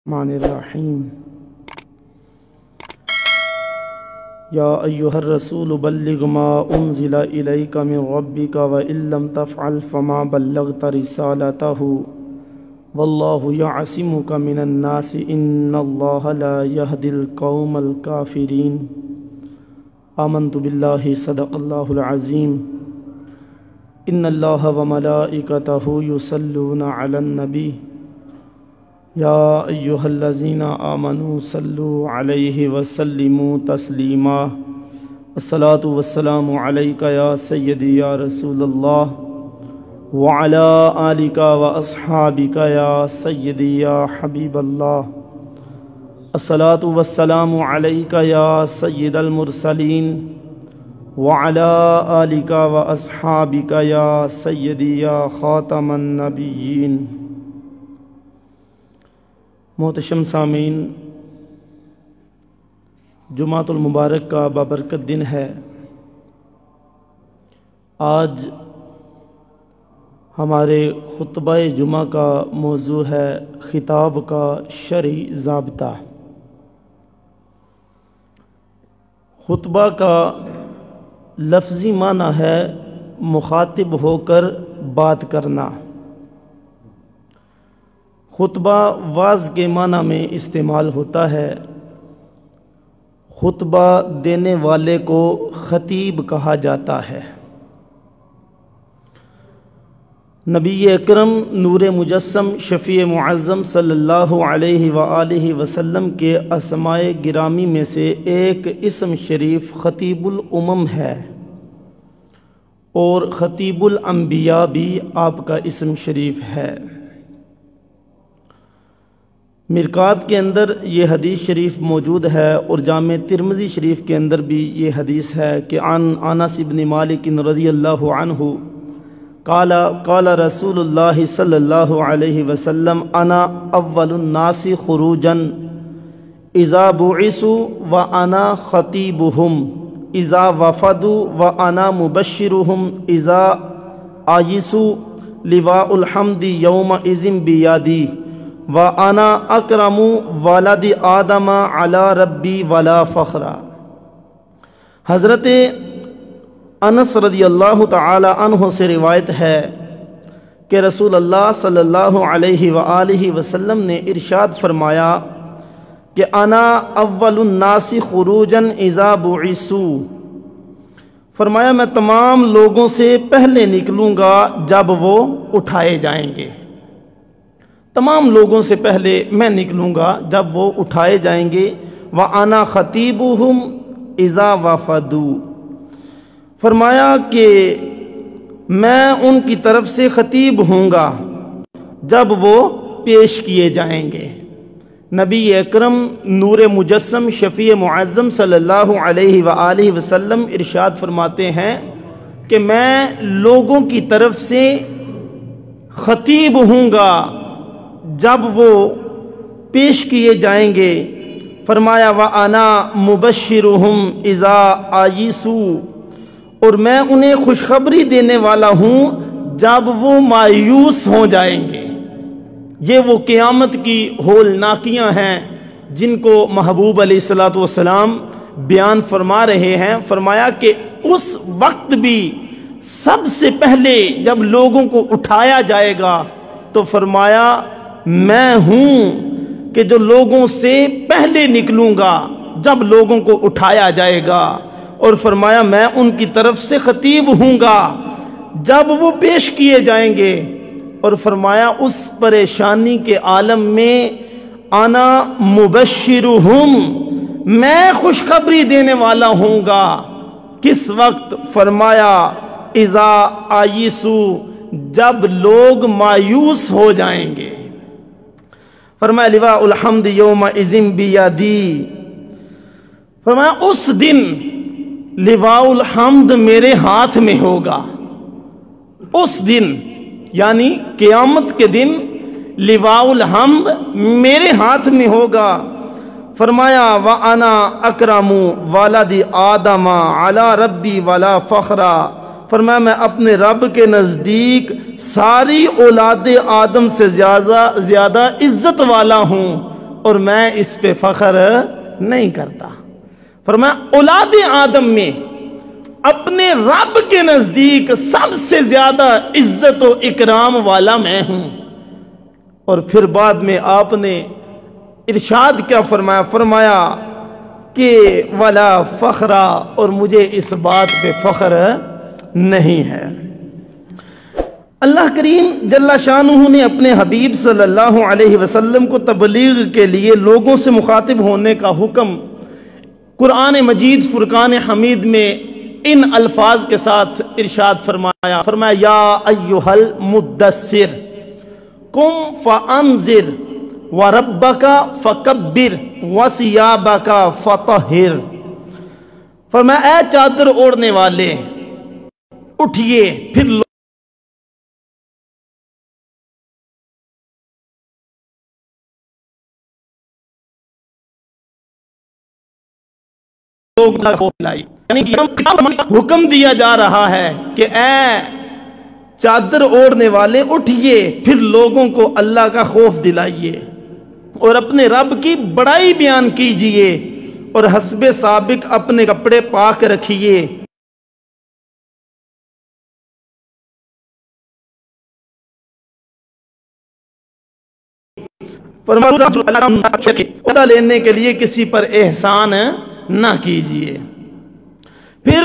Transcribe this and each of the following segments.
الرحمن الرحیم یا ایہا الرسول بلغ ما انزل الیک من ربک وإن لم تفعل فما بلغت رسالتہ واللہ یعصمک من الناس ان اللہ لا یہدی القوم الکافرین۔ آمنت باللہ صدق اللہ العظیم۔ ان اللہ وملائکتہ یصلون علی النبی یا ایہا الذین آمنوا صلوا علیہ وسلموا تسلیما۔ الصلاۃ والسلام علیک یا سیدی یا رسول اللہ وعلی آلک واصحابک یا سیدی یا حبیب اللہ۔ الصلاۃ والسلام علیک یا سید المرسلین وعلی آلک واصحابک یا سیدی یا خاتم النبیین۔ محتشم سامعین، جمعۃ المبارک کا بابرکت دن ہے۔ آج ہمارے خطبہ جمعہ کا موضوع ہے خطاب کا شرعی ضابطہ۔ خطبہ کا لفظی معنی ہے مخاطب ہو کر بات کرنا۔ خطبہ واعظ کے معنی میں استعمال ہوتا ہے۔ خطبہ دینے والے کو خطیب کہا جاتا ہے۔ نبی اکرم نور مجسم شفیع معظم صلی اللہ علیہ وآلہ وسلم کے اسماء گرامی میں سے ایک اسم شریف خطیب الامم ہے، اور خطیب الانبیاء بھی آپ کا اسم شریف ہے۔ مرکات کے اندر یہ حدیث شریف موجود ہے، اور جامع ترمذی شریف کے اندر بھی یہ حدیث ہے کہ عن انس بن مالک رضی اللہ عنہ قال رسول اللہ صلی اللہ علیہ وسلم انا اول الناس خروجا اذا بعثوا وانا خطیبهم اذا وفدوا وانا مبشرهم اذا آیسوا لواء الحمد یومئذ بیادی وَأَنَا أَكْرَمُ وَلَدِ آدَمَ عَلَى رَبِّي وَلَا فَخْرًا۔ حضرت انس رضی اللہ تعالی عنہ سے روایت ہے کہ رسول اللہ صلی اللہ علیہ وآلہ وسلم نے ارشاد فرمایا کہ انا اول الناس خروجا اذا بعثوا، فرمایا میں تمام لوگوں سے پہلے نکلوں گا جب وہ اٹھائے جائیں گے۔ تمام لوگوں سے پہلے میں نکلوں گا جب وہ اٹھائے جائیں گے۔ وَأَنَا خَطِيبُهُمْ إِذَا وَفَدُوا، فرمایا کہ میں ان کی طرف سے خطیب ہوں گا جب وہ پیش کیے جائیں گے۔ نبی اکرم نور مجسم شفیع معظم صلی اللہ علیہ وآلہ وسلم ارشاد فرماتے ہیں کہ میں لوگوں کی طرف سے خطیب ہوں گا جب وہ پیش کیے جائیں گے۔ فرمایا وَأَنَا مُبَشِّرُهُمْ إِذَا آیِسُوا، اور میں انہیں خوشخبری دینے والا ہوں جب وہ مایوس ہو جائیں گے۔ یہ وہ قیامت کی ہولناکیاں ہیں جن کو محبوب علیہ السلام بیان فرما رہے ہیں۔ فرمایا کہ اس وقت بھی سب سے پہلے جب لوگوں کو اٹھایا جائے گا تو فرمایا میں ہوں کہ جو لوگوں سے پہلے نکلوں گا جب لوگوں کو اٹھایا جائے گا، اور فرمایا میں ان کی طرف سے خطیب ہوں گا جب وہ پیش کیے جائیں گے، اور فرمایا اس پریشانی کے عالم میں انا مبشرہم، میں خوشخبری دینے والا ہوں گا۔ کس وقت؟ فرمایا اذا آیسو، جب لوگ مایوس ہو جائیں گے۔ فرمایا لواء الحمد یومئذ بیادی، فرمایا اس دن لواء الحمد میرے ہاتھ میں ہوگا۔ اس دن یعنی قیامت کے دن لواء الحمد میرے ہاتھ میں ہوگا۔ فرمایا وَأَنَا أَكْرَمُ وَلَدِ آدَمَ عَلَى رَبِّي وَلَا فَخْرًا، فرمایا میں اپنے رب کے نزدیک ساری اولاد آدم سے زیادہ عزت والا ہوں، اور میں اس پہ فخر نہیں کرتا۔ فرمایا اولاد آدم میں اپنے رب کے نزدیک سب سے زیادہ عزت و اکرام والا میں ہوں۔ اور پھر بعد میں آپ نے ارشاد کیا فرمایا؟ فرمایا کہ ولا فخرا، اور مجھے اس بات پہ فخر نہیں ہے۔ اللہ کریم جل شانہ نے اپنے حبیب صلی اللہ علیہ وسلم کو تبلیغ کے لیے لوگوں سے مخاطب ہونے کا حکم قرآن مجید فرقان حمید میں ان الفاظ کے ساتھ ارشاد فرمایا۔ فرمایا یا ایھا المدثر قم فانذر وربک فکبر وثیابک فطہر۔ فرمایا اے چادر اوڑھنے والے، اٹھئے پھر حکم دیا جا رہا ہے کہ اے چادر اوڑھنے والے اٹھئے، پھر لوگوں کو اللہ کا خوف دلائیے اور اپنے رب کی بڑائی بیان کیجئے اور حسب سابق اپنے کپڑے پاک رکھیے۔ بدلہ لینے کے لیے کسی پر احسان نہ کیجئے۔ پھر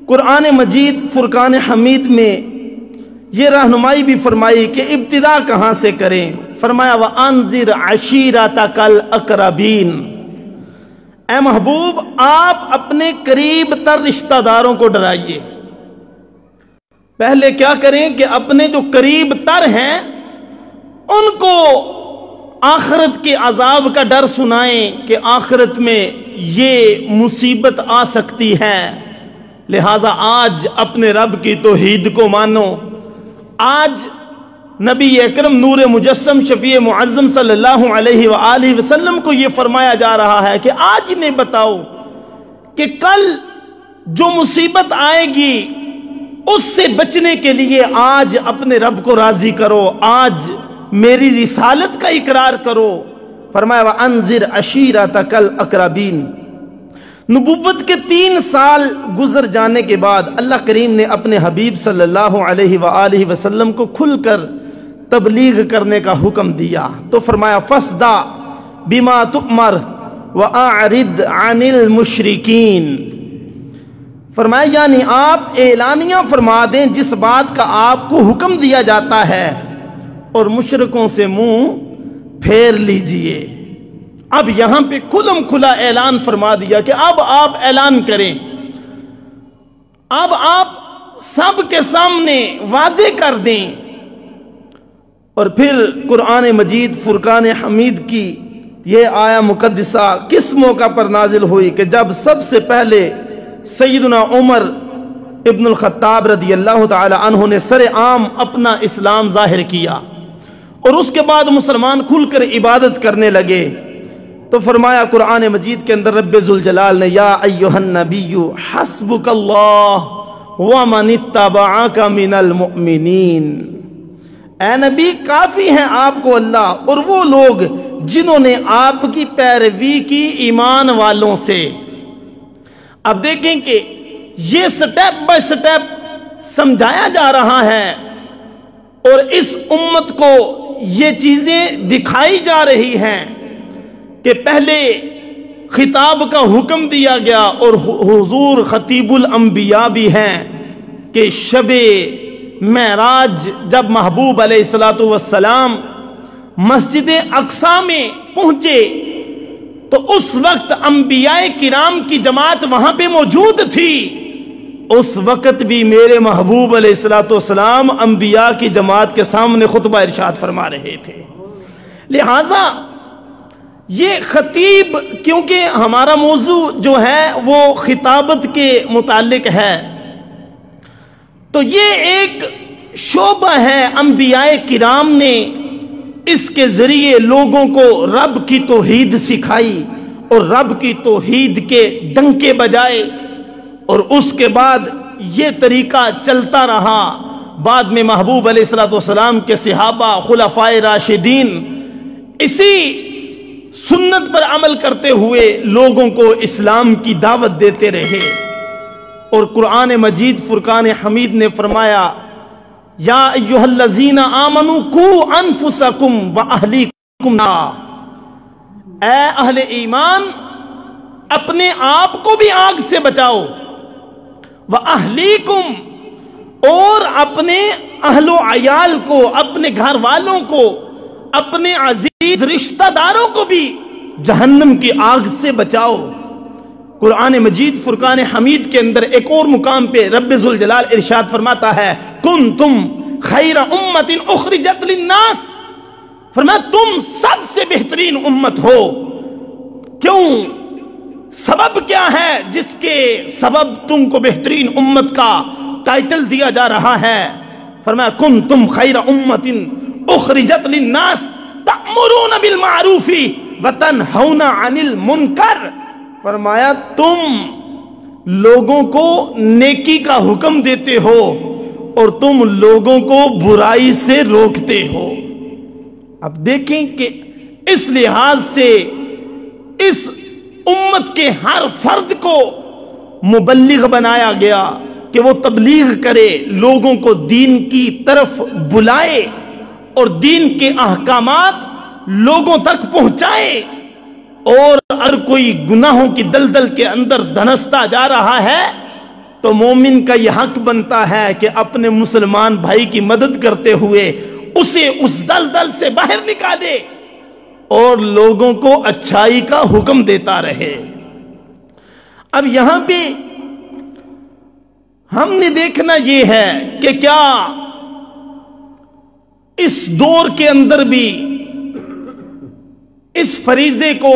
قرآن مجید فرقان حمید میں یہ رہنمائی بھی فرمائی کہ ابتدا کہاں سے کریں۔ فرمایا وَأَنذِرْ عَشِيرَتَكَ الْأَقْرَبِينَ، اے محبوب آپ اپنے قریب تر رشتہ داروں کو ڈرائیے۔ پہلے کیا کریں کہ اپنے جو قریب تر ہیں ان کو آخرت کے عذاب کا ڈر سنائیں کہ آخرت میں یہ مصیبت آ سکتی ہے، لہٰذا آج اپنے رب کی توحید کو مانو۔ آج نبی اکرم نور مجسم شفیع معظم صلی اللہ علیہ وآلہ وسلم کو یہ فرمایا جا رہا ہے کہ آج انہیں بتاؤ کہ کل جو مصیبت آئے گی اس سے بچنے کے لیے آج اپنے رب کو راضی کرو، آج میری رسالت کا اقرار کرو۔ فرمایا وَأَنذِرْ عَشِيرَتَكَ الْأَقْرَبِينَ۔ نبوت کے 3 سال گزر جانے کے بعد اللہ کریم نے اپنے حبیب صلی اللہ علیہ وآلہ وسلم کو کھل کر تبلیغ کرنے کا حکم دیا، تو فرمایا فَاصْدَعْ بِمَا تُؤْمَرْ وَأَعْرِضْ عَنِ الْمُشْرِكِينَ۔ فرمایا یعنی آپ اعلانیہ فرما دیں جس بات کا آپ کو حکم دیا جاتا ہے، اور مشرکوں سے منہ پھیر لیجئے۔ اب یہاں پہ کھلم کھلا اعلان فرما دیا کہ اب آپ اعلان کریں، اب آپ سب کے سامنے واضح کر دیں۔ اور پھر قرآن مجید فرقان حمید کی یہ آیہ مقدسہ کس موقع پر نازل ہوئی کہ جب سب سے پہلے سیدنا عمر ابن الخطاب رضی اللہ تعالی عنہ نے سر عام اپنا اسلام ظاہر کیا اور اس کے بعد مسلمان کھل کر عبادت کرنے لگے، تو فرمایا قرآن مجید کے اندر رب ذوالجلال نے یا ایھا النبی حسبک اللہ ومن اتبعک من المؤمنین، اے نبی کافی ہیں آپ کو اللہ اور وہ لوگ جنہوں نے آپ کی پیروی کی ایمان والوں سے۔ اب دیکھیں کہ یہ سٹیپ بائی سٹیپ سمجھایا جا رہا ہے اور اس امت کو یہ چیزیں دکھائی جا رہی ہیں کہ پہلے خطاب کا حکم دیا گیا، اور حضور خطیب الانبیاء بھی ہیں کہ شب معراج جب محبوب علیہ السلام مسجد اقصی میں پہنچے تو اس وقت انبیاء کرام کی جماعت وہاں پہ موجود تھی، اس وقت بھی میرے محبوب علیہ السلام انبیاء کی جماعت کے سامنے خطبہ ارشاد فرما رہے تھے۔ لہٰذا یہ خطیب، کیونکہ ہمارا موضوع جو ہے وہ خطابت کے متعلق ہے، تو یہ ایک شعبہ ہے انبیاء کرام نے اس کے ذریعے لوگوں کو رب کی توحید سکھائی اور رب کی توحید کے ڈنکے بجائے، اور اس کے بعد یہ طریقہ چلتا رہا۔ بعد میں محبوب علیہ السلام کے صحابہ خلفائے راشدین اسی سنت پر عمل کرتے ہوئے لوگوں کو اسلام کی دعوت دیتے رہے. اور قرآن مجید فرقان حمید نے فرمایا یا ایھا الذین آمنوا قوا انفسکم واہلیکم نارا، اے اہل ایمان اپنے آپ کو بھی آگ سے بچاؤ، واہلیکم اور اپنے اہل و عیال کو، اپنے گھر والوں کو، اپنے عزیز رشتہ داروں کو بھی جہنم کی آگ سے بچاؤ. قرآن مجید فرقان حمید کے اندر ایک اور مقام پہ رب ذوالجلال ارشاد فرماتا ہے کنتم خیر امت اخرجت للناس، فرمایا تم سب سے بہترین امت ہو. کیوں؟ سبب کیا ہے جس کے سبب تم کو بہترین امت کا ٹائٹل دیا جا رہا ہے؟ فرمایا کنتم خیر امت اخرجت للناس تأمرون بالمعروف وتنہون عن المنکر. فرمایا تم لوگوں کو نیکی کا حکم دیتے ہو اور تم لوگوں کو برائی سے روکتے ہو. اب دیکھیں کہ اس لحاظ سے اس امت کے ہر فرد کو مبلغ بنایا گیا کہ وہ تبلیغ کرے، لوگوں کو دین کی طرف بلائے اور دین کے احکامات لوگوں تک پہنچائے. اور اگر کوئی گناہوں کی دلدل کے اندر دھنستا جا رہا ہے تو مومن کا یہ حق بنتا ہے کہ اپنے مسلمان بھائی کی مدد کرتے ہوئے اسے اس دلدل سے باہر نکالے اور لوگوں کو اچھائی کا حکم دیتا رہے. اب یہاں پہ ہم نے دیکھنا یہ ہے کہ کیا اس دور کے اندر بھی اس فریضے کو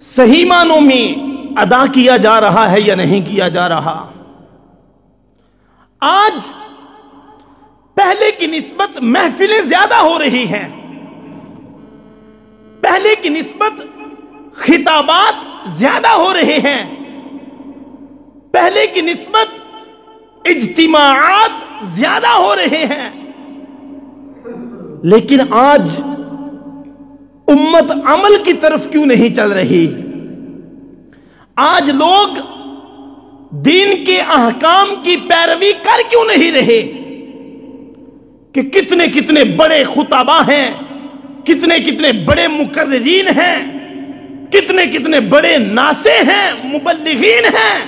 صحیح معنوں میں ادا کیا جا رہا ہے یا نہیں کیا جا رہا. آج پہلے کی نسبت محفلیں زیادہ ہو رہی ہیں، پہلے کی نسبت خطابات زیادہ ہو رہے ہیں، پہلے کی نسبت اجتماعات زیادہ ہو رہے ہیں. لیکن آج امت عمل کی طرف کیوں نہیں چل رہی؟ آج لوگ دین کے احکام کی پیروی کر کیوں نہیں رہے؟ کہ کتنے کتنے بڑے خطباء ہیں، کتنے کتنے بڑے مقررین ہیں، کتنے کتنے بڑے ناصح ہیں، مبلغین ہیں،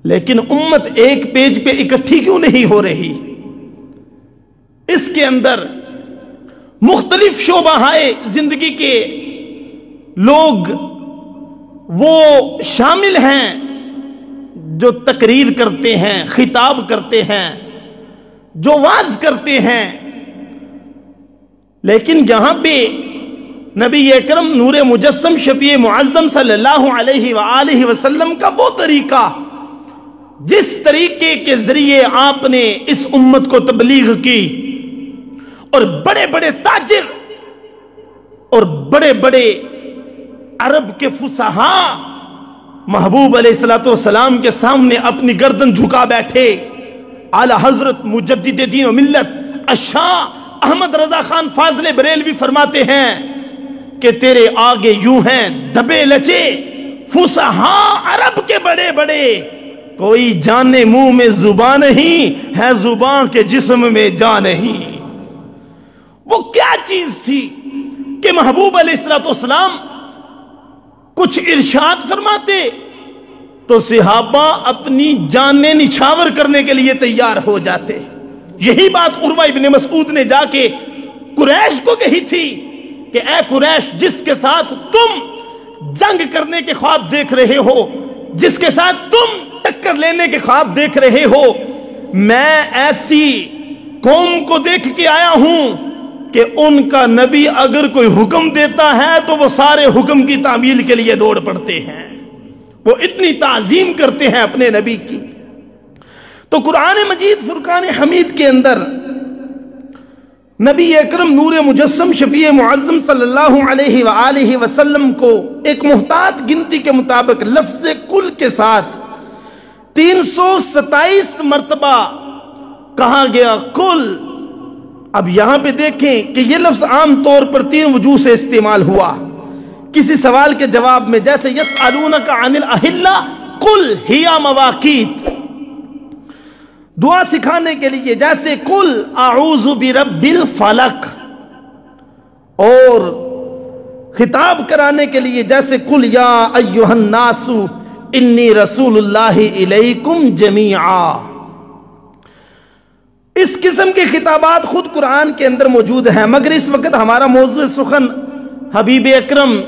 لیکن امت ایک پیج پہ اکٹھی کیوں نہیں ہو رہی؟ اس کے اندر مختلف شعبۂ زندگی کے لوگ وہ شامل ہیں جو تقریر کرتے ہیں، خطاب کرتے ہیں، جو وعظ کرتے ہیں. لیکن جہاں پہ نبی اکرم نور مجسم شفیع معظم صلی اللہ علیہ وآلہ وسلم کا وہ طریقہ جس طریقے کے ذریعے آپ نے اس امت کو تبلیغ کی، اور بڑے بڑے تاجر اور بڑے بڑے عرب کے فصحاء محبوب علیہ السلام کے سامنے اپنی گردن جھکا بیٹھے. اعلی حضرت مجدد دین و ملت الشاہ احمد رضا خان فاضل بریلوی فرماتے ہیں کہ تیرے آگے یوں ہیں دبے لچے فصحاء عرب کے بڑے بڑے، کوئی جانے منہ میں زبان نہیں ہے، زبان کے جسم میں جان نہیں. وہ کیا چیز تھی کہ محبوب علیہ السلام کچھ ارشاد فرماتے تو صحابہ اپنی جانیں نچھاور کرنے کے لیے تیار ہو جاتے. یہی بات عروہ ابن مسعود نے جا کے قریش کو کہی تھی کہ اے قریش، جس کے ساتھ تم جنگ کرنے کے خواب دیکھ رہے ہو، جس کے ساتھ تم ٹکر لینے کے خواب دیکھ رہے ہو، میں ایسی قوم کو دیکھ کے آیا ہوں کہ ان کا نبی اگر کوئی حکم دیتا ہے تو وہ سارے حکم کی تعمیل کے لیے دوڑ پڑتے ہیں. وہ اتنی تعظیم کرتے ہیں اپنے نبی کی. تو قرآن مجید فرقان حمید کے اندر نبی اکرم نور مجسم شفیع معظم صلی اللہ علیہ وآلہ وسلم کو ایک محتاط گنتی کے مطابق لفظ کل کے ساتھ 327 مرتبہ کہا گیا. کل اب یہاں پہ دیکھیں کہ یہ لفظ عام طور پر 3 وجوہ سے استعمال ہوا کسی سوال کے جواب میں، جیسے یسألونک عن الاہلہ قل ہی مواقیت، دعا سکھانے کے لیے جیسے قل اعوذ برب الفلق، اور خطاب کرانے کے لیے جیسے قل یا ایھا الناس انی رسول اللہ الیکم جمیعا۔ اس قسم کے خطابات خود قرآن کے اندر موجود ہیں، مگر اس وقت ہمارا موضوع سخن حبیب اکرم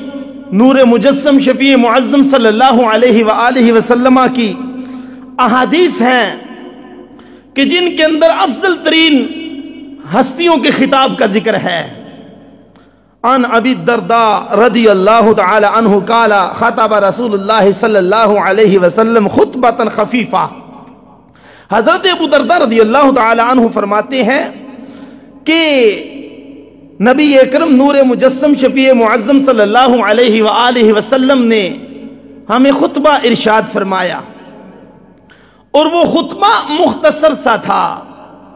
نور مجسم شفیع معظم صلی اللہ علیہ وآلہ وسلم کی احادیث ہیں کہ جن کے اندر افضل ترین ہستیوں کے خطاب کا ذکر ہے۔ عن ابی الدرداء رضی اللہ تعالی عنہ قال خطب رسول اللہ صلی اللہ علیہ وسلم خطبۃ خفیفہ۔ حضرت ابو درداء رضی اللہ تعالی عنہ فرماتے ہیں کہ نبی اکرم نور مجسم شفیع معظم صلی اللہ علیہ وآلہ وسلم نے ہمیں خطبہ ارشاد فرمایا، اور وہ خطبہ مختصر سا تھا،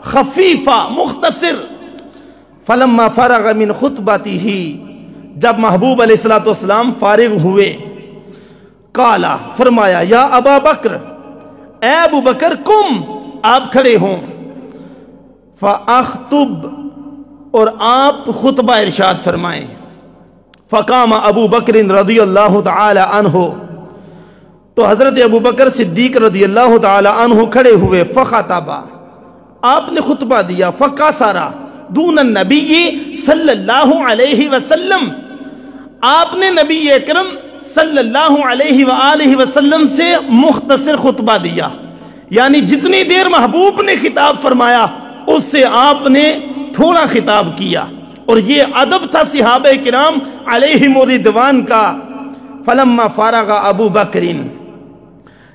خفیفہ مختصر۔ فلما فرغ من خطبتہ، جب محبوب علیہ السلام فارغ ہوئے، قال فرمایا یا ابا بکر، اے ابو بکر، قم، آپ کھڑے ہوں، فاخطب، اور آپ خطبہ ارشاد فرمائیں۔ فقام ابو بکر رضی اللہ تعالی عنہ، تو حضرت ابو بکر صدیق رضی اللہ تعالی عنہ کھڑے ہوئے، فخطب، آپ نے خطبہ دیا، فقصر دون النبی صلی اللہ علیہ وسلم، آپ نے نبی اکرم صلی اللہ علیہ وآلہ وسلم سے مختصر خطبہ دیا، یعنی جتنی دیر محبوب نے خطاب فرمایا اس سے آپ نے تھوڑا خطاب کیا، اور یہ ادب تھا صحابہ کرام علیہم رضوان کا۔ فلما فارغ ابو بکر،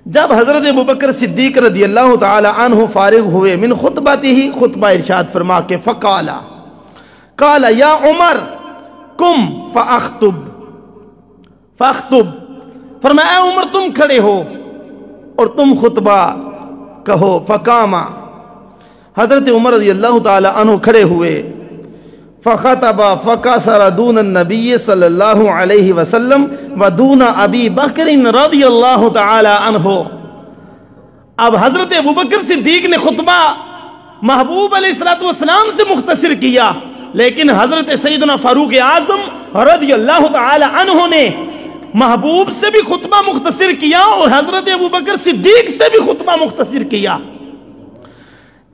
جب حضرت ابو بکر صدیق رضی اللہ تعالی عنہ فارغ ہوئے، من خطبتہ، خطبہ ارشاد فرما کے، فقال، قال یا عمر قم فاخطب، فاخطب، فرمایا اے عمر تم کھڑے ہو اور تم خطبہ کہو۔ فقام، حضرت عمر رضی اللہ تعالی عنہ کھڑے ہوئے، فخطب فقصر دون النبی صلی اللہ علیہ وسلم ودون ابی بکر رضی اللہ تعالی عنہ۔ اب حضرت ابو بکر صدیق نے خطبہ محبوب علیہ السلام سے مختصر کیا، لیکن حضرت سیدنا فاروق اعظم رضی اللہ تعالی عنہ نے محبوب سے بھی خطبہ مختصر کیا اور حضرت ابو بکر صدیق سے بھی خطبہ مختصر کیا۔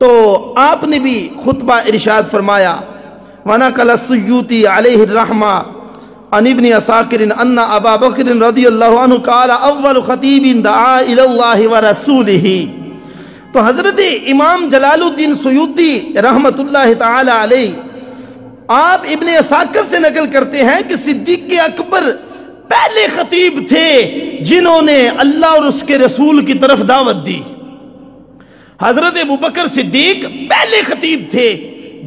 تو آپ نے بھی خطبہ ارشاد فرمایا۔ وَنَقَلَ السُّيُّوطِي عَلَيْهِ الرَّحْمَةِ عن ابن عساکر ان ابا بکر رضی اللہ عنہ قال اول خطیب دعا الی اللہ ورسولہ۔ تو حضرت امام جلال الدین سیوطی رحمت اللہ تعالی علیہ آپ ابن عساکر سے نقل کرتے ہیں کہ صدیق اکبر پہلے خطیب تھے جنہوں نے اللہ اور اس کے رسول کی طرف دعوت دی۔ حضرت ابوبکر صدیق پہلے خطیب تھے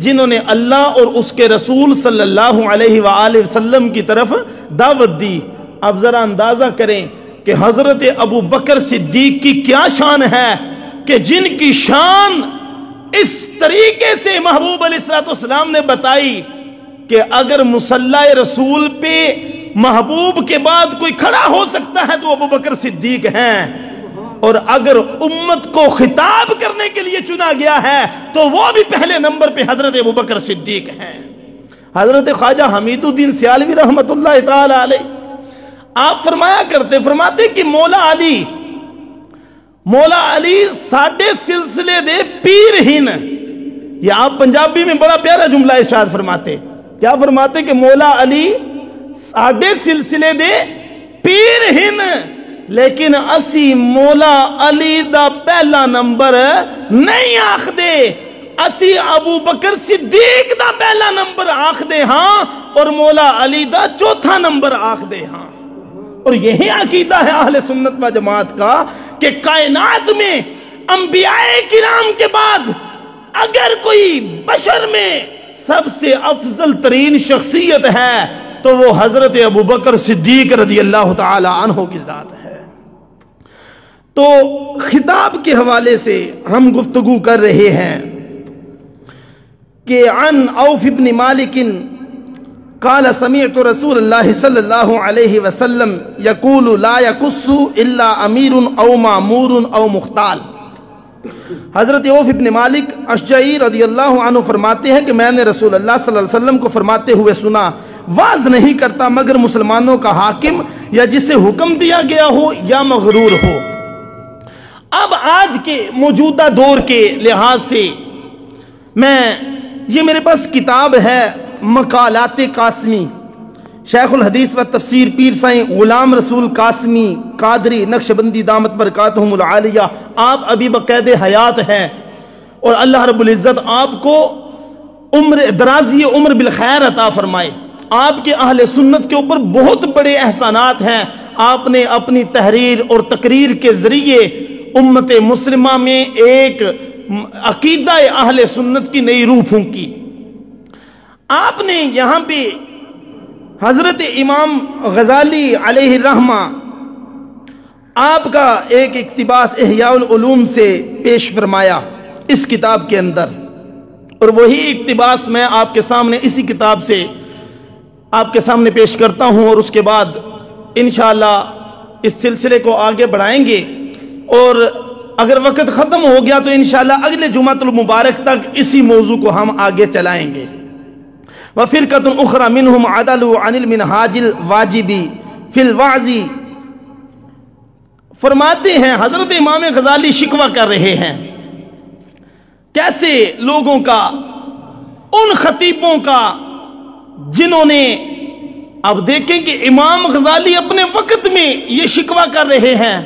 جنہوں نے اللہ اور اس کے رسول صلی اللہ علیہ وآلہ وسلم کی طرف دعوت دی۔ اب ذرا اندازہ کریں کہ حضرت ابوبکر صدیق کی کیا شان ہے کہ جن کی شان اس طریقے سے محبوب علیہ السلام نے بتائی کہ اگر مصلی رسول پہ محبوب کے بعد کوئی کھڑا ہو سکتا ہے تو ابوبکر صدیق ہیں، اور اگر امت کو خطاب کرنے کے لیے چنا گیا ہے تو وہ بھی پہلے نمبر پہ حضرت ابوبکر صدیق ہیں۔ حضرت خواجہ حمید الدین سیالوی رحمت اللہ تعالی علیہ آپ فرمایا کرتے، فرماتے کہ مولا علی ساڈے سلسلے دے پیر ہن۔ یہ آپ پنجابی میں بڑا پیارا جملہ ارشاد فرماتے، کیا فرماتے کہ مولا علی ساڈے سلسلے دے پیر ہن، لیکن اسی مولا علی دا پہلا نمبر نہیں آخ دے، اسی ابو بکر صدیق دا پہلا نمبر آخ دے ہاں، اور مولا علی دا چوتھا نمبر آخ دے ہاں۔ اور یہی عقیدہ ہے اہل سنت و جماعت کا کہ کائنات میں انبیاء کرام کے بعد اگر کوئی بشر میں سب سے افضل ترین شخصیت ہے تو وہ حضرت ابوبکر صدیق رضی اللہ تعالی عنہ کی ذات ہے۔ تو خطاب کے حوالے سے ہم گفتگو کر رہے ہیں کہ عن عوف بن مالک قال سمعت رسول اللہ صلی اللہ علیہ وسلم یقول لا یقص الا امیر او معمور او مختال۔ حضرت عوف بن مالک اشجعی رضی اللہ عنہ فرماتے ہیں کہ میں نے رسول اللہ صلی اللہ علیہ وسلم کو فرماتے ہوئے سنا، واز نہیں کرتا مگر مسلمانوں کا حاکم یا جسے حکم دیا گیا ہو یا مغرور ہو۔ اب آج کے موجودہ دور کے لحاظ سے یہ میرے پاس کتاب ہے مقالات قاسمی، شیخ الحدیث و تفسیر پیر سائیں غلام رسول قاسمی قادری نقشبندی دامت برکاتہم العالیہ، آپ ابھی بقید حیات ہیں اور اللہ رب العزت آپ کو درازی عمر بالخیر عطا فرمائے۔ آپ کے اہل سنت کے اوپر بہت بڑے احسانات ہیں، آپ نے اپنی تحریر اور تقریر کے ذریعے امت مسلمہ میں ایک عقیدہ اہل سنت کی نئی روح پھونکی۔ آپ نے یہاں پہ حضرت امام غزالی علیہ الرحمہ آپ کا ایک اقتباس احیاء العلوم سے پیش فرمایا اس کتاب کے اندر، اور وہی اقتباس میں آپ کے سامنے اسی کتاب سے آپ کے سامنے پیش کرتا ہوں، اور اس کے بعد انشاءاللہ اس سلسلے کو آگے بڑھائیں گے، اور اگر وقت ختم ہو گیا تو انشاءاللہ اگلے جمعۃ المبارک تک اسی موضوع کو ہم آگے چلائیں گے۔ وَفِرْقَةٌ أُخْرَى مِنْهُمْ عَدَلُوا عَنِ الْمِنْهَاجِ الْوَاجِبِ فِي الْوَعْظِ، فرماتے ہیں حضرت امام غزالی شکوہ کر رہے ہیں کیسے لوگوں کا، ان خطیبوں کا جنہوں نے، اب دیکھیں کہ امام غزالی اپنے وقت میں یہ شکوہ کر رہے ہیں،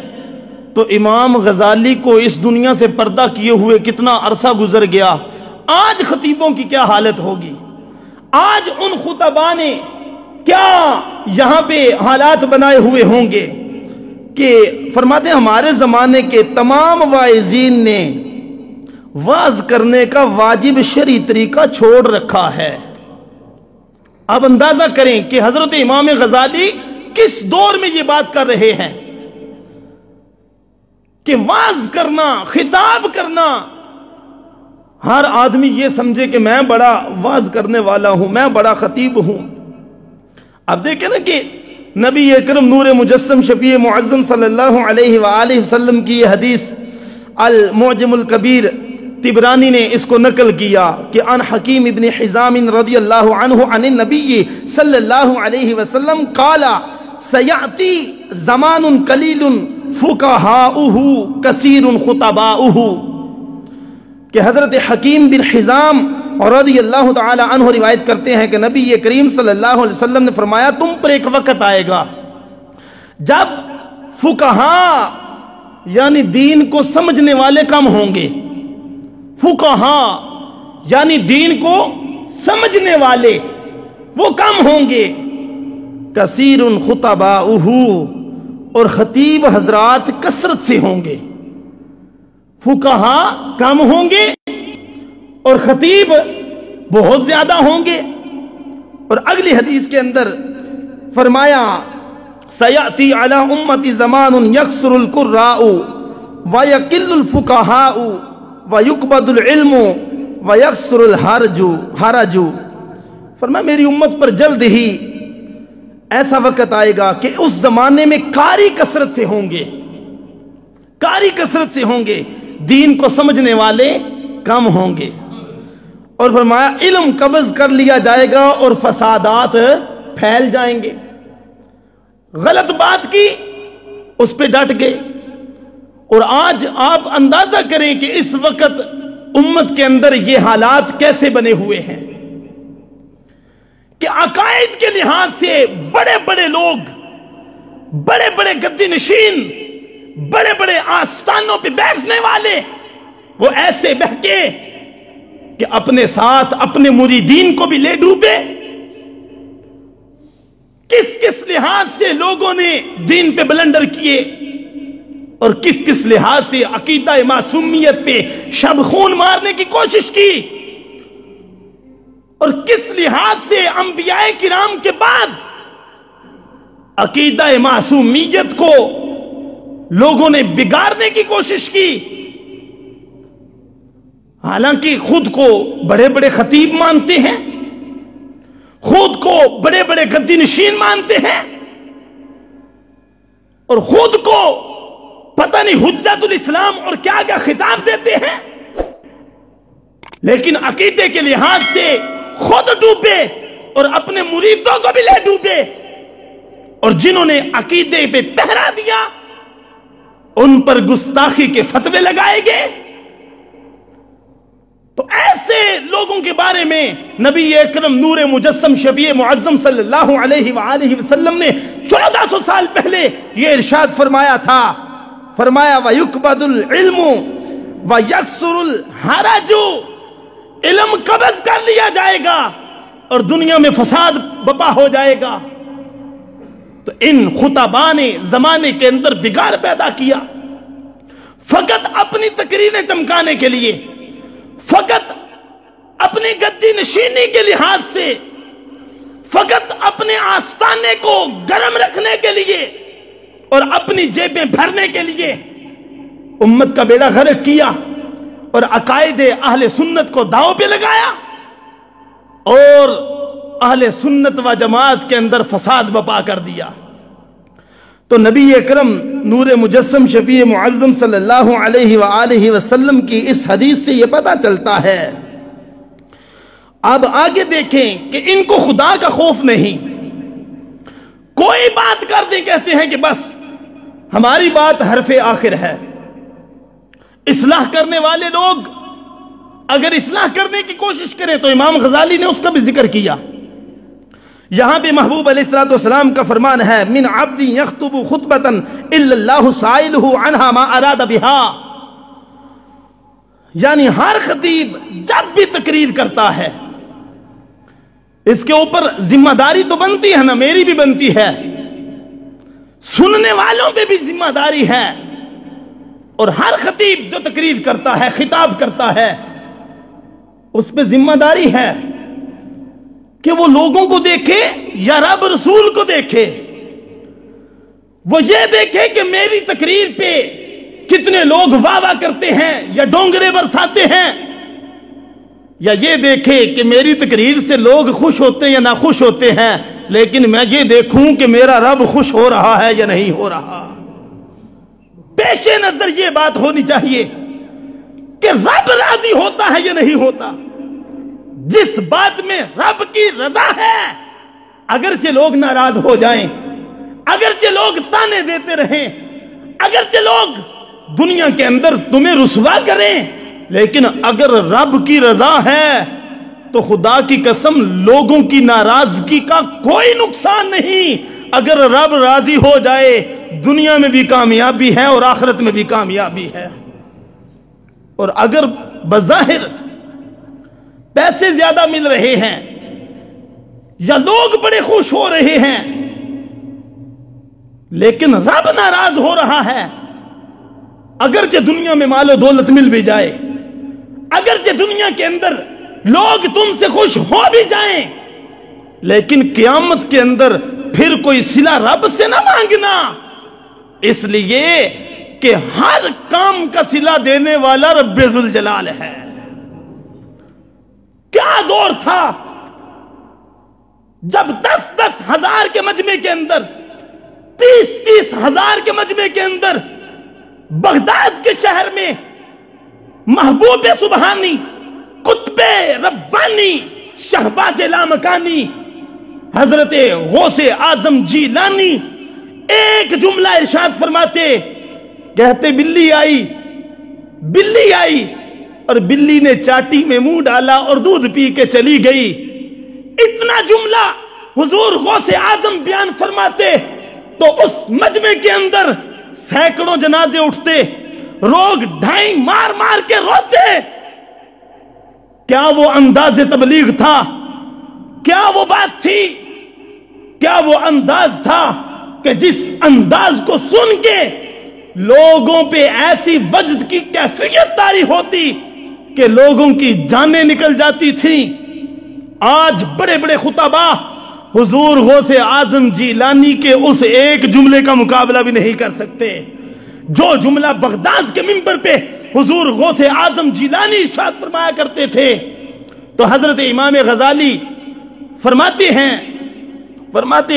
تو امام غزالی کو اس دنیا سے پردہ کیے ہوئے کتنا عرصہ گزر گیا، آج خطیبوں کی کیا حالت ہوگی، آج ان خطباء نے کیا یہاں پہ حالات بنائے ہوئے ہوں گے، کہ فرماتے ہیں ہمارے زمانے کے تمام واعظین نے واعظ کرنے کا واجب شرعی طریقہ چھوڑ رکھا ہے۔ اب اندازہ کریں کہ حضرت امام غزالی کس دور میں یہ بات کر رہے ہیں کہ واعظ کرنا، خطاب کرنا، ہر آدمی یہ سمجھے کہ میں بڑا واعظ کرنے والا ہوں، میں بڑا خطیب ہوں۔ اب دیکھیں نا کہ نبی اکرم نور مجسم شفیع معظم صلی اللہ علیہ وآلہ وسلم کی یہ حدیث المعجم الکبیر طبرانی نے اس کو نقل کیا کہ ان حکیم ابن حزام رضی اللہ عنہ عن النبی صلی اللہ علیہ وسلم قال سیأتی زمان قلیل فقہاؤہ کثیر خطباؤہ، کہ حضرت حکیم بن حزام رضی اللہ تعالی عنہ روایت کرتے ہیں کہ نبی کریم صلی اللہ علیہ وسلم نے فرمایا تم پر ایک وقت آئے گا جب فقہا یعنی دین کو سمجھنے والے کم ہوں گے، فقہا یعنی دین کو سمجھنے والے وہ کم ہوں گے، کثیر خطباؤہ، اور خطیب حضرات کثرت سے ہوں گے، فقہا کم ہوں گے اور خطیب بہت زیادہ ہوں گے۔ اور اگلی حدیث کے اندر فرمایا سیأتی علی امتی زمان یکثر القراء ویقل الفقہاء ویقبض العلم ویکثر الحرج، فرمایا میری امت پر جلد ہی ایسا وقت آئے گا کہ اس زمانے میں قاری کثرت سے ہوں گے، قاری کثرت سے ہوں گے، دین کو سمجھنے والے کم ہوں گے، اور فرمایا علم قبض کر لیا جائے گا اور فسادات پھیل جائیں گے، غلط بات کی اس پہ ڈٹ گئے۔ اور آج آپ اندازہ کریں کہ اس وقت امت کے اندر یہ حالات کیسے بنے ہوئے ہیں کہ عقائد کے لحاظ سے بڑے بڑے لوگ، بڑے بڑے گدی نشین، بڑے بڑے آستانوں پہ بیٹھنے والے، وہ ایسے بہکے کہ اپنے ساتھ اپنے مریدین کو بھی لے ڈوبے۔ کس کس لحاظ سے لوگوں نے دین پہ بلنڈر کیے اور کس کس لحاظ سے عقیدہ معصومیت پہ شب خون مارنے کی کوشش کی، اور کس لحاظ سے انبیاء کرام کے بعد عقیدہ معصومیت کو لوگوں نے بگاڑنے کی کوشش کی۔ حالانکہ خود کو بڑے بڑے خطیب مانتے ہیں، خود کو بڑے بڑے گدی نشین مانتے ہیں، اور خود کو پتہ نہیں حجت الاسلام اور کیا کیا خطاب دیتے ہیں، لیکن عقیدے کے لحاظ سے خود ڈوبے اور اپنے مریدوں کو بھی لے ڈوبے، اور جنہوں نے عقیدے پہ پہرا دیا ان پر گستاخی کے فتوے لگائے گئے۔ تو ایسے لوگوں کے بارے میں نبی اکرم نور مجسم شفیع معظم صلی اللہ علیہ وآلہ وسلم نے 1400 سال پہلے یہ ارشاد فرمایا تھا، فرمایا وَيُقْبَضُ الْعِلْمُ وَيَكْسُرُ الْحَرَجُ، علم قبض کر لیا جائے گا اور دنیا میں فساد بپا ہو جائے گا۔ تو ان خطباء نے زمانے کے اندر بگاڑ پیدا کیا، فقط اپنی تقریریں چمکانے کے لیے، فقط اپنی گدی نشینی کے لحاظ سے، فقط اپنے آستانے کو گرم رکھنے کے لیے اور اپنی جیبیں بھرنے کے لیے امت کا بیڑا غرق کیا اور عقائد اہل سنت کو داؤ پہ لگایا اور اہل سنت و جماعت کے اندر فساد بپا کر دیا۔ تو نبی اکرم نور مجسم شفیع معظم صلی اللہ علیہ وآلہ وسلم کی اس حدیث سے یہ پتہ چلتا ہے۔ اب آگے دیکھیں کہ ان کو خدا کا خوف نہیں، کوئی بات کر دیں کہتے ہیں کہ بس ہماری بات حرف آخر ہے۔ اصلاح کرنے والے لوگ اگر اصلاح کرنے کی کوشش کریں تو امام غزالی نے اس کا بھی ذکر کیا۔ یہاں بھی محبوب علیہ السلام کا فرمان ہے من عبد یخطب خطبتا الا اللہ سائلہ عنہا ما اراد بہا، یعنی ہر خطیب جب بھی تقریر کرتا ہے اس کے اوپر ذمہ داری تو بنتی ہے نا، میری بھی بنتی ہے، سننے والوں پہ بھی ذمہ داری ہے، اور ہر خطیب جو تقریر کرتا ہے خطاب کرتا ہے اس پہ ذمہ داری ہے کہ وہ لوگوں کو دیکھے یا رب رسول کو دیکھے، وہ یہ دیکھے کہ میری تقریر پہ کتنے لوگ واہ واہ کرتے ہیں یا ڈونگرے برساتے ہیں، یا یہ دیکھے کہ میری تقریر سے لوگ خوش ہوتے ہیں یا ناخوش ہوتے ہیں، لیکن میں یہ دیکھوں کہ میرا رب خوش ہو رہا ہے یا نہیں ہو رہا۔ پیش نظر یہ بات ہونی چاہیے کہ رب راضی ہوتا ہے یا نہیں ہوتا۔ جس بات میں رب کی رضا ہے، اگرچہ لوگ ناراض ہو جائیں، اگرچہ لوگ تانے دیتے رہیں، اگرچہ لوگ دنیا کے اندر تمہیں رسوا کریں، لیکن اگر رب کی رضا ہے تو خدا کی قسم لوگوں کی ناراضگی کا کوئی نقصان نہیں۔ اگر رب راضی ہو جائے دنیا میں بھی کامیابی ہے اور آخرت میں بھی کامیابی ہے۔ اور اگر بظاہر پیسے زیادہ مل رہے ہیں یا لوگ بڑے خوش ہو رہے ہیں لیکن رب ناراض ہو رہا ہے، اگرچہ دنیا میں مال و دولت مل بھی جائے، اگرچہ دنیا کے اندر لوگ تم سے خوش ہو بھی جائیں، لیکن قیامت کے اندر پھر کوئی صلہ رب سے نہ مانگنا، اس لیے کہ ہر کام کا صلہ دینے والا رب ذوالجلال ہے۔ کیا دور تھا جب 10-10 ہزار کے مجمع کے اندر، 30-30 ہزار کے مجمع کے اندر بغداد کے شہر میں محبوب سبحانی، قطب ربانی، شہباز لامکانی، حضرت غوث اعظم جیلانی ایک جملہ ارشاد فرماتے، کہتے بلی آئی اور بلی نے چاٹی میں منہ ڈالا اور دودھ پی کے چلی گئی۔ اتنا جملہ حضور غوث اعظم بیان فرماتے تو اس مجمع کے اندر سینکڑوں جنازے اٹھتے، لوگ ڈھائی مار مار کے روتے۔ کیا وہ انداز تبلیغ تھا؟ کیا وہ بات تھی؟ کیا وہ انداز تھا کہ جس انداز کو سن کے لوگوں پہ ایسی وجد کی کیفیت طاری ہوتی کہ لوگوں کی جانیں نکل جاتی تھیں؟ آج بڑے بڑے خطباء حضور غوث اعظم جیلانی کے اس ایک جملے کا مقابلہ بھی نہیں کر سکتے۔ جو جملہ بغداد کے منبر پہ حضور غوث اعظم جیلانی ارشاد فرمایا کرتے تھے، تو حضرت امام غزالی فرماتے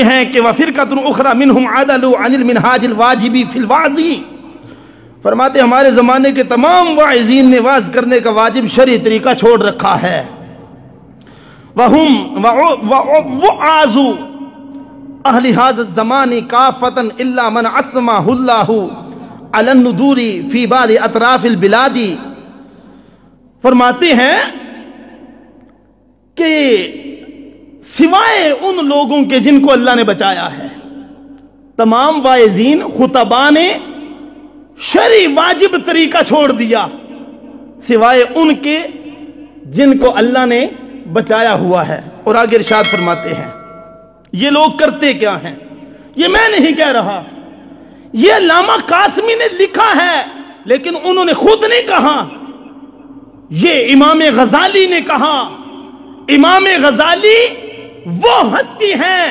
ہیں کہ وَفِرْقَةٌ أُخْرَى مِنْهُمْ عَدَلُوا عَنِ الْمِنْهَاجِ الْوَاجِبِ فِي الْوَعْظِ، فرماتے ہمارے زمانے کے تمام واعظین نے واعظ کرنے کا واجب شرعی طریقہ چھوڑ رکھا ہے۔ وَهُمْ وَعَازُ أَهْلِ هَذَا الزَّمَانِ كَافَةً إِلَّا مَنْ عَصَّمَهُ اللَّهُ عَلَى النُّذُورِ فِي بَعْضِ أَطْرَافِ الْبِلَادِ، فرماتے ہیں کہ سوائے ان لوگوں کے جن کو اللہ نے بچایا ہے، تمام واعظین خطباء نے شرعی واجب طریقہ چھوڑ دیا، سوائے ان کے جن کو اللہ نے بچایا ہوا ہے۔ اور آگے ارشاد فرماتے ہیں یہ لوگ کرتے کیا ہیں، یہ میں نہیں کہہ رہا، یہ علامہ قاسمی نے لکھا ہے، لیکن انہوں نے خود نہیں کہا، یہ امام غزالی نے کہا۔ امام غزالی وہ ہستی ہیں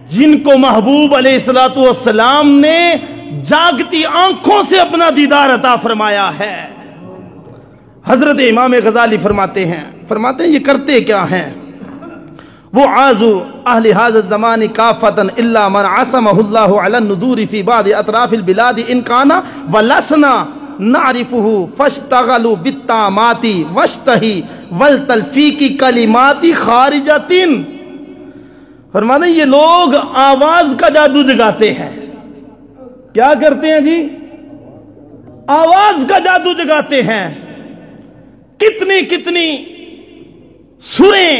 جن کو محبوب علیہ السلام نے جاگتی آنکھوں سے اپنا دیدار عطا فرمایا ہے۔ حضرت امام غزالی فرماتے ہیں یہ کرتے کیا ہیں، وہ عازو اہل هذا الزمان کافتا الا من عصمه الله على النذور في بعض اطراف البلاد ان كان ولسنا نعرفه فاشتغلوا بالتامات واشتہی والتلفیق کلمات خارجۃ، فرماتے ہیں یہ لوگ آواز کا جادو جگاتے ہیں۔ کیا کرتے ہیں جی؟ آواز کا جادو جگاتے ہیں، کتنی سریں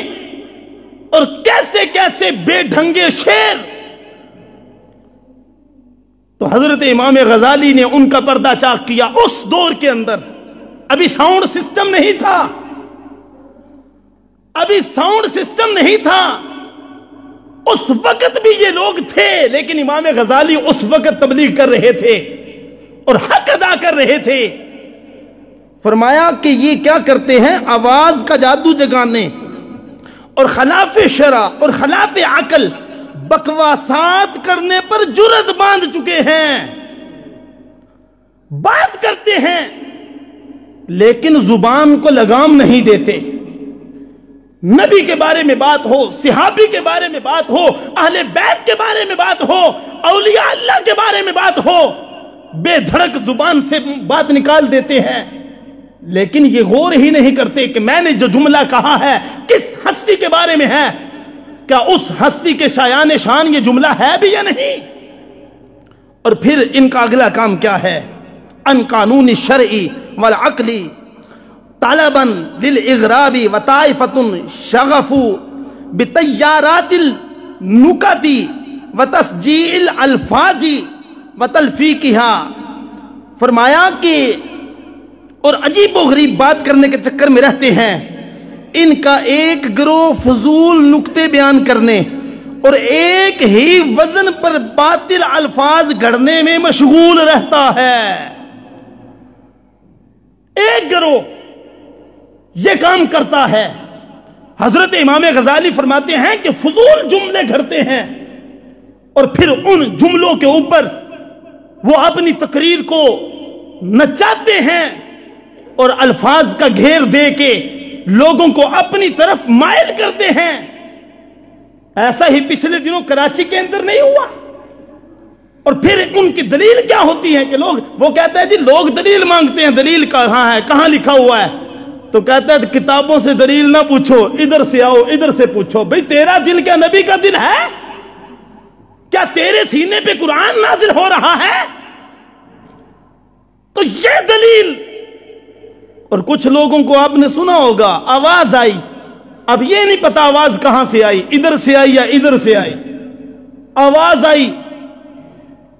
اور کیسے بے ڈھنگے شعر۔ تو حضرت امام غزالی نے ان کا پردہ چاک کیا۔ اس دور کے اندر ابھی ساؤنڈ سسٹم نہیں تھا، اس وقت بھی یہ لوگ تھے، لیکن امام غزالی اس وقت تبلیغ کر رہے تھے اور حق ادا کر رہے تھے۔ فرمایا کہ یہ کیا کرتے ہیں، آواز کا جادو جگانے اور خلاف شرع اور خلاف عقل بکواسات کرنے پر جرت باندھ چکے ہیں۔ بات کرتے ہیں لیکن زبان کو لگام نہیں دیتے۔ نبی کے بارے میں بات ہو، صحابی کے بارے میں بات ہو، اہل بیت کے بارے میں بات ہو، اولیاء اللہ کے بارے میں بات ہو، بے دھڑک زبان سے بات نکال دیتے ہیں، لیکن یہ غور ہی نہیں کرتے کہ میں نے جو جملہ کہا ہے کس ہستی کے بارے میں ہے، کیا اس ہستی کے شایان شان یہ جملہ ہے بھی یا نہیں۔ اور پھر ان کا اگلا کام کیا ہے، ان قانون شرعی والعقلی طلبا للاغراب وطائفۃ شغفوا بطیارات النکت وتسجیع الالفاظ وتلفیقها، فرمایا کہ اور عجیب و غریب بات کرنے کے چکر میں رہتے ہیں۔ ان کا ایک گروہ فضول نکتے بیان کرنے اور ایک ہی وزن پر باطل الفاظ گھڑنے میں مشغول رہتا ہے۔ ایک گروہ یہ کام کرتا ہے۔ حضرت امام غزالی فرماتے ہیں کہ فضول جملے گھڑتے ہیں اور پھر ان جملوں کے اوپر وہ اپنی تقریر کو نچاتے ہیں اور الفاظ کا گھیر دے کے لوگوں کو اپنی طرف مائل کرتے ہیں۔ ایسا ہی پچھلے دنوں کراچی کے اندر نہیں ہوا؟ اور پھر ان کی دلیل کیا ہوتی ہے کہ وہ کہتے ہیں جی لوگ دلیل مانگتے ہیں، دلیل کہاں ہے، کہاں لکھا ہوا ہے؟ تو کہتا ہے کتابوں سے دلیل نہ پوچھو، ادھر سے آؤ، ادھر سے پوچھو۔ بھئی تیرا دل کیا نبی کا دل ہے؟ کیا تیرے سینے پہ قرآن نازل ہو رہا ہے؟ تو یہ دلیل۔ اور کچھ لوگوں کو آپ نے سنا ہوگا آواز آئی، اب یہ نہیں پتا آواز کہاں سے آئی، ادھر سے آئی یا ادھر سے آئی، آواز آئی،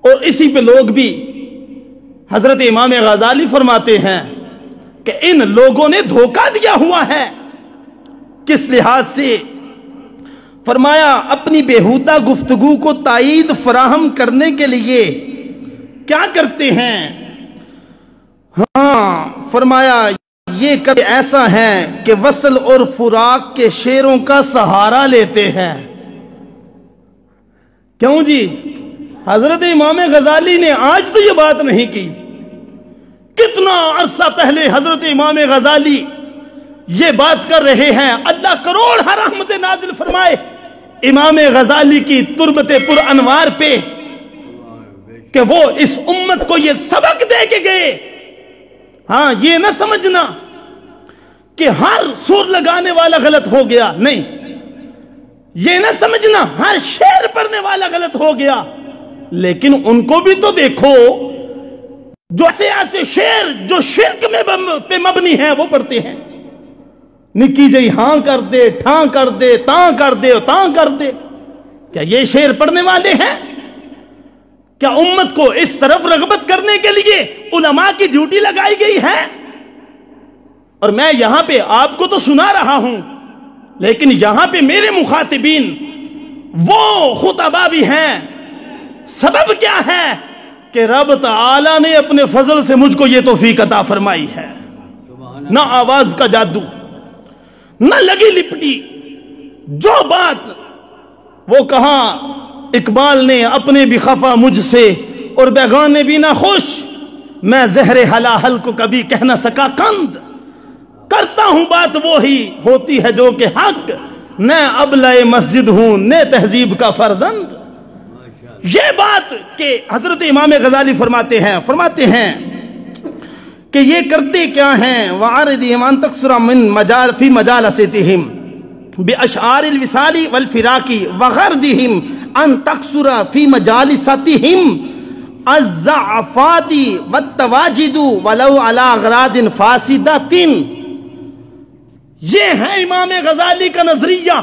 اور اسی پہ لوگ بھی۔ حضرت امام غزالی فرماتے ہیں کہ ان لوگوں نے دھوکہ دیا ہوا ہے۔ کس لحاظ سے؟ فرمایا اپنی بیہودہ گفتگو کو تائید فراہم کرنے کے لیے کیا کرتے ہیں؟ ہاں، فرمایا یہ کر ایسا ہے کہ وصل اور فراق کے شعروں کا سہارا لیتے ہیں۔ کیوں جی؟ حضرت امام غزالی نے آج تو یہ بات نہیں کی کتنا عرصہ پہلے حضرت امام غزالی یہ بات کر رہے ہیں. اللہ کروڑ ہر رحمت نازل فرمائے امام غزالی کی تربت پر انوار پہ کہ وہ اس امت کو یہ سبق دے کے گئے. ہاں یہ نہ سمجھنا کہ ہر سور لگانے والا غلط ہو گیا، نہیں. یہ نہ سمجھنا ہر شعر پڑھنے والا غلط ہو گیا، لیکن ان کو بھی تو دیکھو جو ایسے شعر جو شرک میں پہ مبنی ہیں وہ پڑھتے ہیں. نکی جئی ہاں کر دے، ٹھاں کر دے، تاں کر دے، تاں کر دے. کیا یہ شعر پڑھنے والے ہیں؟ کیا امت کو اس طرف رغبت کرنے کے لیے علماء کی ڈیوٹی لگائی گئی ہے؟ اور میں یہاں پہ آپ کو تو سنا رہا ہوں، لیکن یہاں پہ میرے مخاطبین وہ خطباء بھی ہیں. سبب کیا ہے کہ رب تعالی نے اپنے فضل سے مجھ کو یہ توفیق عطا فرمائی ہے. نہ آواز کا جادو، نہ لگی لپٹی. جو بات وہ کہا اقبال نے اپنے بھی خفا مجھ سے اور بیگانے بھی نہ خوش، میں زہر حلاحل کو کبھی کہہ نہ سکا قند. کرتا ہوں بات وہی ہوتی ہے جو کہ حق، نہ ابلہ مسجد ہوں نہ تہذیب کا فرزند. یہ بات کہ حضرت امام غزالی فرماتے ہیں کہ یہ کرتے کیا ہیں. وَعَارِدِهِمْ أَن تَقْصُرَ مِن فِي مَجَالَسِتِهِمْ بِأَشْعَارِ الْوِصَالِ وَالْفِرَاقِ وَغَرْدِهِمْ أَن تَقْصُرَ فِي مَجَالِسَتِهِمْ الزَّعَفَاتِ وَالتَّوَاجِدُ وَلَوْ عَلَى أَغْرَاضٍ فَاسِدَةٍ. یہ ہے امام غزالی کا نظریہ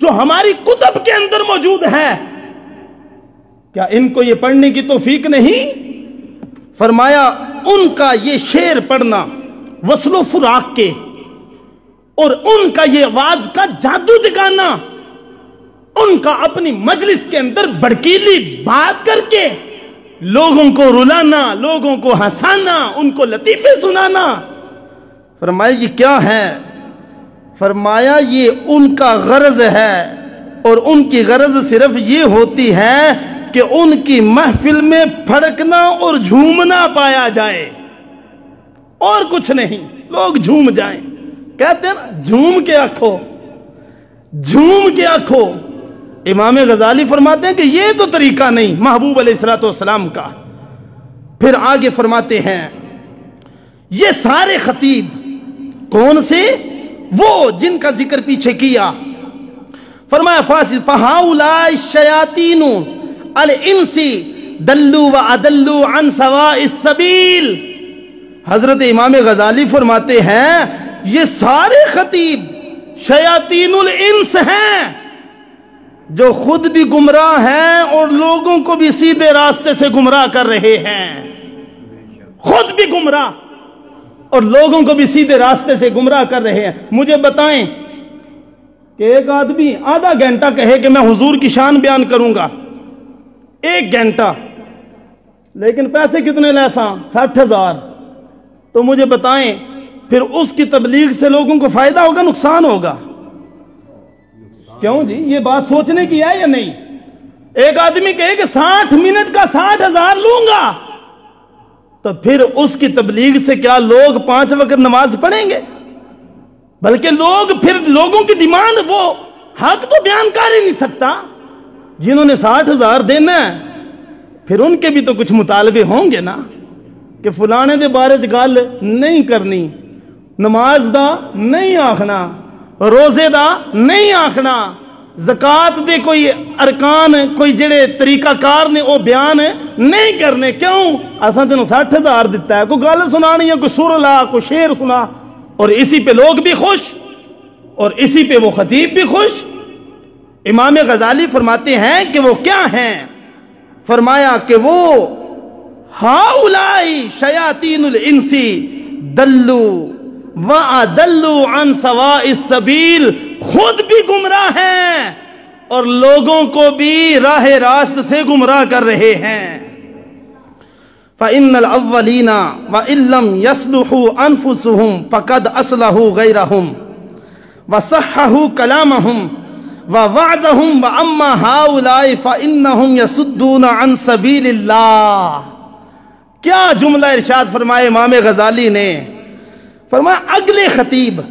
جو ہماری کتب کے اندر موجود ہے. کیا ان کو یہ پڑھنے کی توفیق نہیں؟ فرمایا ان کا یہ شعر پڑھنا وصل و فراق کے، اور ان کا یہ آواز کا جادو جگانا، ان کا اپنی مجلس کے اندر بڑکیلی بات کر کے لوگوں کو رلانا، لوگوں کو ہنسانا، ان کو لطیفے سنانا. فرمایا یہ کیا ہے؟ فرمایا یہ ان کا غرض ہے، اور ان کی غرض صرف یہ ہوتی ہے کہ ان کی محفل میں پھڑکنا اور جھومنا پایا جائے، اور کچھ نہیں. لوگ جھوم جائیں. کہتے ہیں نا جھوم کے آنکھوں، جھوم کے آنکھوں. امام غزالی فرماتے ہیں کہ یہ تو طریقہ نہیں محبوب علیہ السلام کا. پھر آگے فرماتے ہیں یہ سارے خطیب کون سے؟ وہ جن کا ذکر پیچھے کیا. فرمایا فَهَؤُلَاءِ الشَّيَاطِينُ الْإِنسِ دَلُّوا وَأَدَلُّوا عَنْ سَوَاءِ السَّبِيلِ. حضرت امام غزالی فرماتے ہیں یہ سارے خطیب شیاطین الانس ہیں جو خود بھی گمراہ ہیں اور لوگوں کو بھی سیدھے راستے سے گمراہ کر رہے ہیں. خود بھی گمراہ اور لوگوں کو بھی سیدھے راستے سے گمراہ کر رہے ہیں. مجھے بتائیں کہ ایک آدمی آدھا گھنٹہ کہے کہ میں حضور کی شان بیان کروں گا، 1 گھنٹہ، لیکن پیسے کتنے لیساں؟ 60,000. تو مجھے بتائیں پھر اس کی تبلیغ سے لوگوں کو فائدہ ہوگا نقصان ہوگا؟ کیوں جی؟ یہ بات سوچنے کی ہے یا نہیں؟ ایک آدمی کہے کہ 60 منٹ کا 60,000 لوں گا، تو پھر اس کی تبلیغ سے کیا لوگ 5 وقت نماز پڑھیں گے؟ بلکہ پھر لوگوں کی ڈیمانڈ، وہ حق تو بیان کر ہی نہیں سکتا. جنہوں نے 60,000 دینا ہے پھر ان کے بھی تو کچھ مطالبے ہوں گے نا کہ فلانے دے بارے گل نہیں کرنی، نماز دا نہیں آکھنا، روزے دا نہیں آکھنا، زکات دے کوئی ارکان کوئی جڑے طریقہ کار نے وہ بیان نہیں کرنے. کیوں؟ اساں تینوں 60,000 دیتا ہے، کوئی گل سنانی ہے، کوئی سر لا، کوئی شعر سنا، اور اسی پہ لوگ بھی خوش اور اسی پہ وہ خطیب بھی خوش. امام غزالی فرماتے ہیں کہ وہ کیا ہیں؟ فرمایا کہ وہ ہاؤلائی شیاطین الانس دلوا وَأَدَلُّوا عَنْ سَوَاءِ السَّبِيلِ، خود بھی گمراہ ہیں اور لوگوں کو بھی راہ راست سے گمراہ کر رہے ہیں. فَإِنَّ الْأَوَّلِينَ وَإِن لَّمْ يَصْلُحُوا أَنفُسُهُمْ فَقَدْ أَصْلَحُوا غَيْرَهُمْ وَصَحَّحُوا كَلَامَهُمْ وَوَعْظَهُمْ وَأَمَّا هَؤُلَاءِ فَإِنَّهُمْ يَصُدُّونَ عَنْ سَبِيلِ اللَّهِ. کیا جملہ ارشاد فرمائے امام غزالی نے؟ فرمایا اگلے خطیب،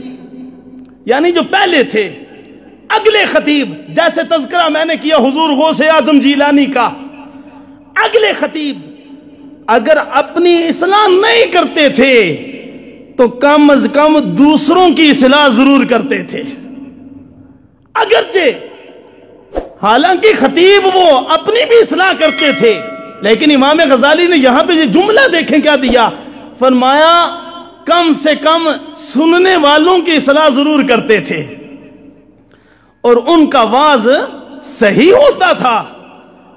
یعنی جو پہلے تھے، اگلے خطیب، جیسے تذکرہ میں نے کیا حضور غوث اعظم جیلانی کا، اگلے خطیب اگر اپنی اصلاح نہیں کرتے تھے تو کم از کم دوسروں کی اصلاح ضرور کرتے تھے۔ اگرچہ حالانکہ خطیب وہ اپنی بھی اصلاح کرتے تھے، لیکن امام غزالی نے یہاں پہ یہ جملہ دیکھیں کیا دیا، فرمایا کم سے کم سننے والوں کی اصلاح ضرور کرتے تھے، اور ان کا واز صحیح ہوتا تھا،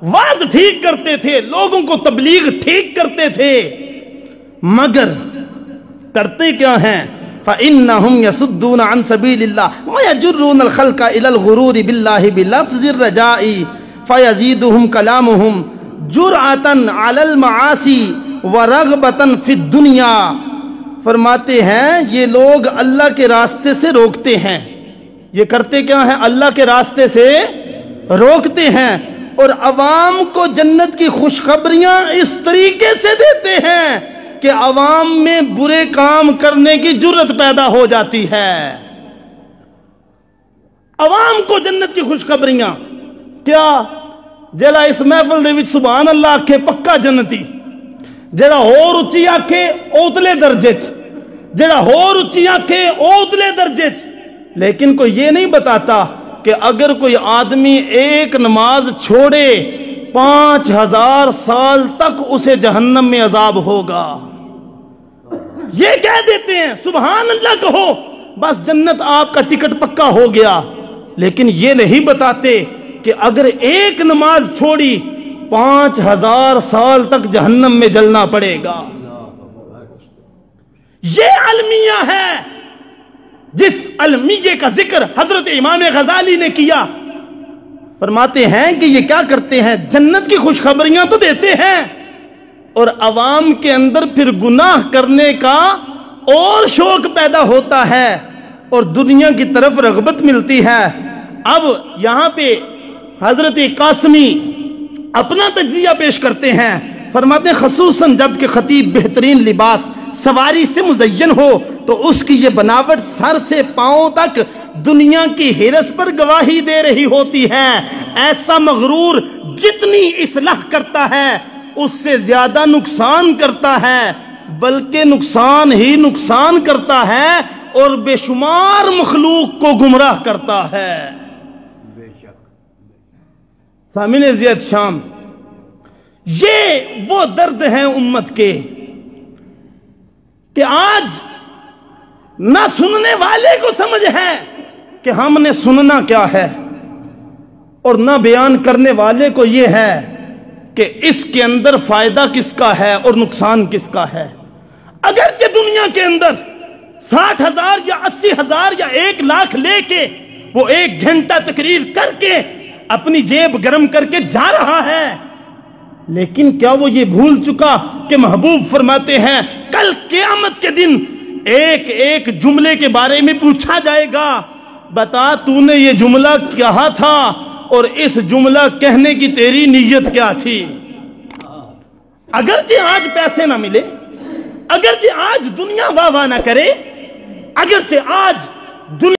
واز ٹھیک کرتے تھے، لوگوں کو تبلیغ ٹھیک کرتے تھے، مگر کرتے کیا ہیں؟ فَإِنَّهُمْ يَسُدُّونَ عَنْ سَبِيلِ اللَّهِ وَيَجُرُّونَ الْخَلْقَ إِلَى الْغُرُورِ بِاللَّهِ بِلَفْظِ الرَّجَاءِ فَيَزِيدُهُمْ كَلَامُهُمْ جُرْعَةً عَلَى الْمَعَاصِي وَرَغْبَةً فِي الدُّنْيَا۔ فرماتے ہیں یہ لوگ اللہ کے راستے سے روکتے ہیں، یہ کرتے کیا ہیں؟ اللہ کے راستے سے روکتے ہیں، اور عوام کو جنت کی خوشخبریاں اس طریقے سے دیتے ہیں کہ عوام میں برے کام کرنے کی جرت پیدا ہو جاتی ہے۔ عوام کو جنت کی خوشخبریاں کیا؟ جڑا اس محفل دے وچ سبحان اللہ آکھے پکا جنتی، جڑا ہور اچھی آکھے اوتلے درجے چ، جڑا ہور اچھی آکھے اوتلے درجے چ، لیکن کوئی یہ نہیں بتاتا کہ اگر کوئی آدمی ایک نماز چھوڑے 5000 سال تک اسے جہنم میں عذاب ہوگا۔ یہ کہہ دیتے ہیں سبحان اللہ کہو بس جنت آپ کا ٹکٹ پکا ہو گیا، لیکن یہ نہیں بتاتے کہ اگر ایک نماز چھوڑی 5000 سال تک جہنم میں جلنا پڑے گا۔ یہ المیہ ہے جس المیہ کا ذکر حضرت امام غزالی نے کیا۔ فرماتے ہیں کہ یہ کیا کرتے ہیں؟ جنت کی خوشخبریاں تو دیتے ہیں، اور عوام کے اندر پھر گناہ کرنے کا اور شوق پیدا ہوتا ہے اور دنیا کی طرف رغبت ملتی ہے۔ اب یہاں پہ حضرت قاسمی اپنا تجزیہ پیش کرتے ہیں، فرماتے ہیں خصوصاً جب کہ خطیب بہترین لباس سواری سے مزین ہو تو اس کی یہ بناوٹ سر سے پاؤں تک دنیا کی ہرس پر گواہی دے رہی ہوتی ہے۔ ایسا مغرور جتنی اصلاح کرتا ہے اس سے زیادہ نقصان کرتا ہے، بلکہ نقصان ہی نقصان کرتا ہے اور بے شمار مخلوق کو گمراہ کرتا ہے۔ سامعین عزیز شام، یہ وہ درد ہیں امت کے کہ آج نہ سننے والے کو سمجھ ہے کہ ہم نے سننا کیا ہے، اور نہ بیان کرنے والے کو یہ ہے کہ اس کے اندر فائدہ کس کا ہے اور نقصان کس کا ہے۔ اگرچہ دنیا کے اندر 60,000 یا 80,000 یا 1 لاکھ لے کے وہ 1 گھنٹہ تقریر کر کے اپنی جیب گرم کر کے جا رہا ہے، لیکن کیا وہ یہ بھول چکا کہ محبوب فرماتے ہیں کل قیامت کے دن ایک ایک جملے کے بارے میں پوچھا جائے گا، بتا تو نے یہ جملہ کہا تھا اور اس جملہ کہنے کی تیری نیت کیا تھی؟ اگرچہ آج پیسے نہ ملے، اگرچہ آج دنیا واہ واہ نہ کرے، اگرچہ آج دنیا